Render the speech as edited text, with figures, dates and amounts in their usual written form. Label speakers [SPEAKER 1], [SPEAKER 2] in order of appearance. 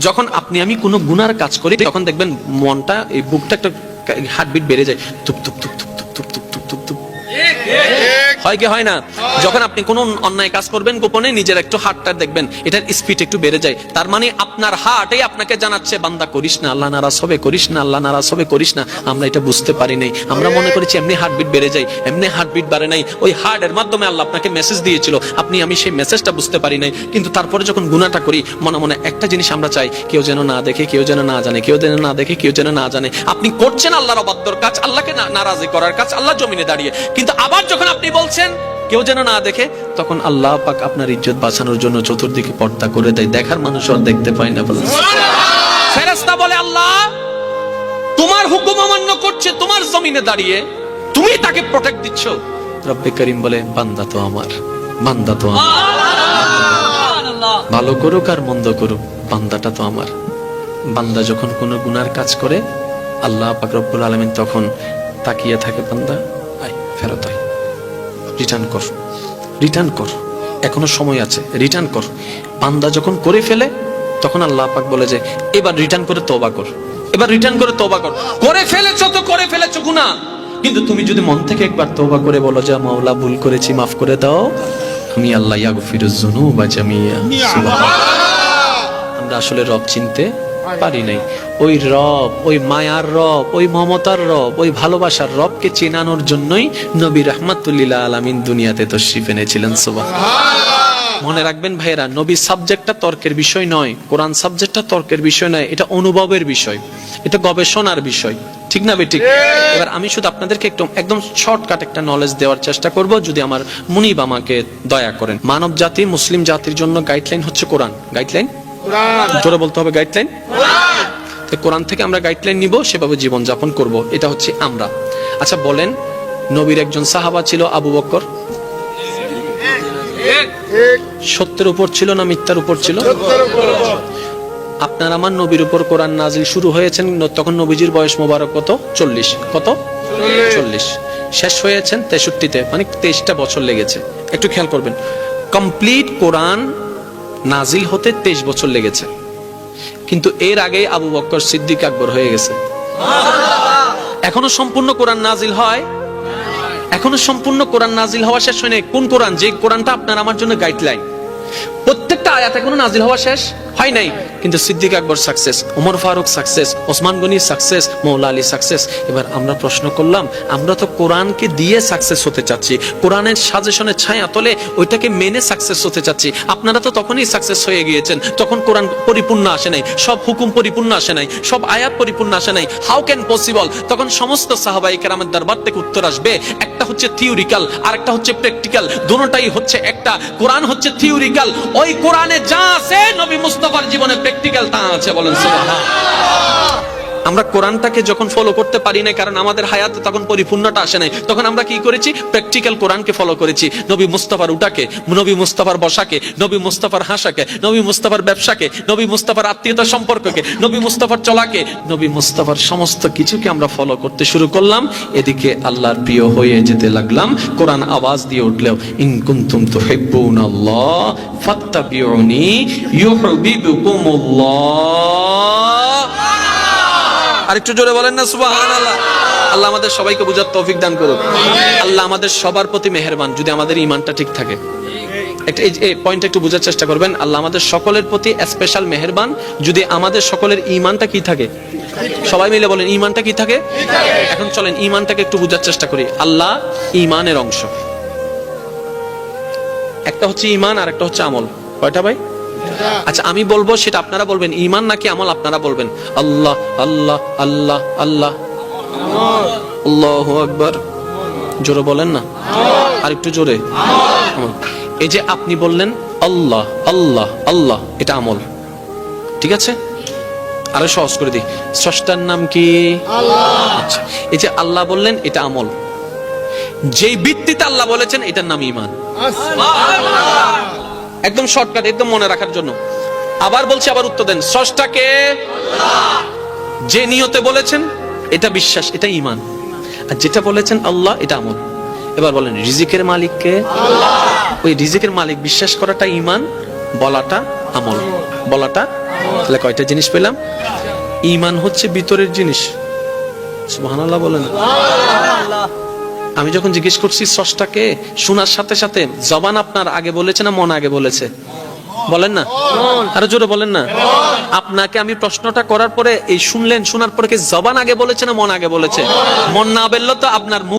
[SPEAKER 1] যখন আপনি আমি কোনো গুনার কাজ করি তখন দেখবেন মনটা, এই বুকটা একটা হার্টবিট বেড়ে যায়, তুপ তুপ তুপ তুপ তুপ তুপ তুপ তুপ তুপ তুপ। হয় কি হয় না? যখন আপনি কোন অন্যায় কাজ করবেন গোপনে, নিজের একটু হার্টটা দেখবেন এটার স্পিড একটু বেড়ে যায়। তার মানে আপনার হার্টই আপনাকে জানাচ্ছে বান্দা করিস না, আল্লাহ নারাজ হবে, করিস না, আল্লাহ নারাজ হবে, করিস না। আমরা এটা বুঝতে পারি নাই, আমরা মনে করেছি এমনি হার্টবিট বেড়ে যায়, এমনি হার্টবিট বাড়ে নাই। ওই হার্টের মাধ্যমে আল্লাহ আপনাকে মেসেজ দিয়েছিল, আপনি আমি সেই মেসেজটা বুঝতে পারি নাই। কিন্তু তারপরে যখন গুনাহটা করি মনে মনে একটা জিনিস আমরা চাই, কেউ যেন না দেখে, কেউ যেন না জানে, কেউ যেন না দেখে, কেউ যেন না জানে। আপনি করছেন আল্লাহর অবাধ্যর কাজ, আল্লাহকে নারাজি করার কাজ, আল্লাহ জমিনে দাঁড়িয়ে। কিন্তু আবার যখন আপনি বলছেন কেউ যেন না দেখে, তখন আল্লাহ পাক আপনার ইজ্জত বাঁচানোর জন্য চতুর্দিকে পর্দা করে দেয়, দেখার মানুষ আর দেখতে পায় না। বলেন ফেরেশতা বলে আল্লাহ তোমার হুকুম অমান্য করছে, তোমার জমিনে দাঁড়িয়ে তুমি তাকে প্রোটেক্ট দিচ্ছ। রব্বে করিম বলে বান্দা তো আমার, বান্দা তো আমার, ভালো করুক আর মন্দ করুক বান্দাটা তো আমার। বান্দা যখন কোনো গুনার কাজ করে আল্লাহ পাক রব্বুল আলামিন তখন তাকিয়ে থাকে, বান্দা আয়, ফেরত আয়, রিটার্ন কর, রিটার্ন কর, এখনো সময় আছে, রিটার্ন কর। বান্দা যখন করে ফেলে তখন আল্লাহ পাক বলে যে এবার রিটার্ন করে তওবা কর, এবার রিটার্ন করে তওবা কর। করে ফেলেছো তো করে ফেলেছো গুনাহ, কিন্তু তুমি যদি মন থেকে একবার তওবা করে বলো যে মাওলা ভুল করেছি, মাফ করে দাও, আমি আল্লাহ ইয়াগফিরুজ যুনুবা জামিয়া। সুবহানাল্লাহ। আমরা আসলে রব চিনতে পারি নাই। ওই রব, ওই মায়ার রব, ওই মমতার রব, ওই ভালোবাসার রবকে চেনানোর জন্যই নবী রাহমাতুল লিল আলামিন দুনিয়াতে তশরিফ এনেছিলেন। সুবহানাল্লাহ। মনে রাখবেন ভাইয়েরা, নবী সাবজেক্টটা তর্কের বিষয় নয়, কোরআন সাবজেক্টটা তর্কের বিষয় নয়, এটা অনুভবের বিষয়, এটা গবেষণার বিষয়, ঠিক না বেঠিক? এবার আমি শুধু আপনাদেরকে একদম শর্টকাট একটা নলেজ দেওয়ার চেষ্টা করব, যদি আমার মুনিব আমাকে দয়া করেন। মানব জাতি, মুসলিম জাতির জন্য গাইডলাইন হচ্ছে কোরআন। গাইডলাইন জোরে বলতে হবে, গাইডলাইন। কোরআন থেকে আমরা গাইডলাইন নিব, সেভাবে জীবন যাপন করব, এটা হচ্ছে আমরা। আচ্ছা বলেন, নবীর একজন সাহাবা ছিল আবু বকর, সত্যের উপর ছিল না মিথ্যার উপর ছিল? আপনার আমার নবীর উপর কোরআন নাজিল শুরু হয়েছেন তখন নবীজির বয়স মোবারক কত? 40। কত? 40। শেষ হয়েছেন 63-তে, মানে 23টা বছর লেগেছে। একটু খেয়াল করবেন, কমপ্লিট কোরআন নাজিল হতে 23 বছর লেগেছে। কিন্তু এর আগে আবু বকর সিদ্দিক আকবর হয়ে গেছে। এখনো সম্পূর্ণ কোরআন নাজিল হয়, এখনো সম্পূর্ণ কোরআন নাজিল হওয়া শেষ হয়নি। কোন কোরআন? যে কোরআনটা আপনার আমার জন্য গাইডলাইন। প্রত্যেকটা আয়াত এখনো নাজিল হওয়া শেষ হয় নাই, কিন্তু Siddique Akbar success, Omar Farooq success, Osman Gani success, Maula Ali success. এবার আমরা প্রশ্ন করলাম, আমরা তো কোরআনকে দিয়ে সাকসেস হতে চাচ্ছি, কোরআনের সাজেশনের ছায়া তলে ওইটাকে মেনে সাকসেস হতে চাচ্ছি। আপনারা তো তখনই সাকসেস হয়ে গিয়েছেন, তখন কোরআন পরিপূর্ণ আসে নাই, সব হুকুম পরিপূর্ণ আসে নাই, সব আয়াত পরিপূর্ণ আসে নাই। How can possible? তখন সমস্ত সাহাবায়ে কেরামের দরবার থেকে উত্তর আসবে, একটা হচ্ছে থিওরিক্যাল আর একটা হচ্ছে প্র্যাকটিক্যাল, দুটোটাই হচ্ছে একটা। কোরআন হচ্ছে থিওরিক্যাল, ওই কোরআনে যা আছে নবী মুস্তাফার জীবনে প্র্যাকটিক্যাল তা আছে। বলেন সুবহানাল্লাহ। আমরা কোরআনটাকে যখন ফলো করতে পারি না, কারণ আমাদের হায়াতে তখন পরিপূর্ণতা আসে নাই, তখন আমরা কি করেছি? প্র্যাকটিক্যাল কোরআনকে ফলো করেছি। নবী মুস্তাফার উঠাকে, নবী মুস্তাফার বসাকে, নবী মুস্তাফার হাসাকে, নবী মুস্তাফার ব্যবসাকে, নবী মুস্তাফার আত্মীয়তা সম্পর্ককে, নবী মুস্তাফার চলাকে, নবী মুস্তাফার সমস্ত কিছুকে আমরা ফলো করতে শুরু করলাম। এদিকে আল্লাহর প্রিয় হয়ে যেতে লাগলাম। কোরআন আওয়াজ দিয়ে উঠলেও, ইন কুনতুম তুহিব্বুনাল্লাহ ফাত্তাবিউনি ইউহিব্বুকুমুল্লাহ। আরেকটু জোরে বলেন না সুবহানাল্লাহ। আল্লাহ আমাদের সবাইকে বুঝার তৌফিক দান করুক। আল্লাহ আমাদের সবার প্রতি মেহেরবান, যদি আমাদের ঈমানটা ঠিক থাকে। এই পয়েন্টটা একটু বোঝার চেষ্টা করবেন। আল্লাহ আমাদের সকলের প্রতি স্পেশাল মেহেরবান, যদি আমাদের সকলের ঈমানটা কি থাকে। সবাই মিলে বলেন, ঈমানটা কি থাকে? এখন চলেন ঈমানটাকে একটু বোঝার চেষ্টা করি। আল্লাহ ঈমানের অংশ, একটা হচ্ছে ঈমান আর একটা হচ্ছে আমল। কয়টা ভাই? আচ্ছা আমি বলবো, সেটা আপনারা বলবেন, ঈমান নাকি আমল আপনারা বলবেন। আল্লাহ আল্লাহ আল্লাহ আল্লাহ, আল্লাহু আকবার। জোরে বলেন না, আর একটু জোরে। এই যে আপনি বললেন আল্লাহ আল্লাহ আল্লাহ, এটা আমল, ঠিক আছে? আরো সহজ করে দিই, স্রষ্টার নাম কি? আল্লাহ। আচ্ছা, এই যে আল্লাহ বললেন, এটা আমল। যেই ভিত্তিতে আল্লাহ বলেছেন, এটার নাম ঈমান। একদম শর্টকাট, একদম মনে রাখার জন্য। আবার বলছি, আবার উত্তর দেন। স্রষ্টাকে আল্লাহ, যে নিয়তে বলেছেন এটা বিশ্বাস, এটা ঈমান। আর যেটা বলেছেন আল্লাহ, এটা আমল। এবার বলেন, রিজিকের মালিককে আল্লাহ, ওই রিজিকের মালিক বিশ্বাস করাটা ঈমান, বলাটা আমল বলাটা, তাহলে কয়টা জিনিস পেলাম? ঈমান হচ্ছে ভিতরের জিনিস। সুবহানাল্লাহ বলেন। আমি যখন জিজ্ঞেস করছি স্রষ্টাকে, শোনার সাথে সাথে জবান আপনার আগে বলেছে না মন আগে বলেছে? বলেন না, আরো জোরে বলেন না। আপনাকে আমি প্রশ্নটা করার পরে এই শুনলেন, শোনার পরে কি জবান আগে বলেছে না মন আগে বলেছে? মন না বললে তো আপনার মুখ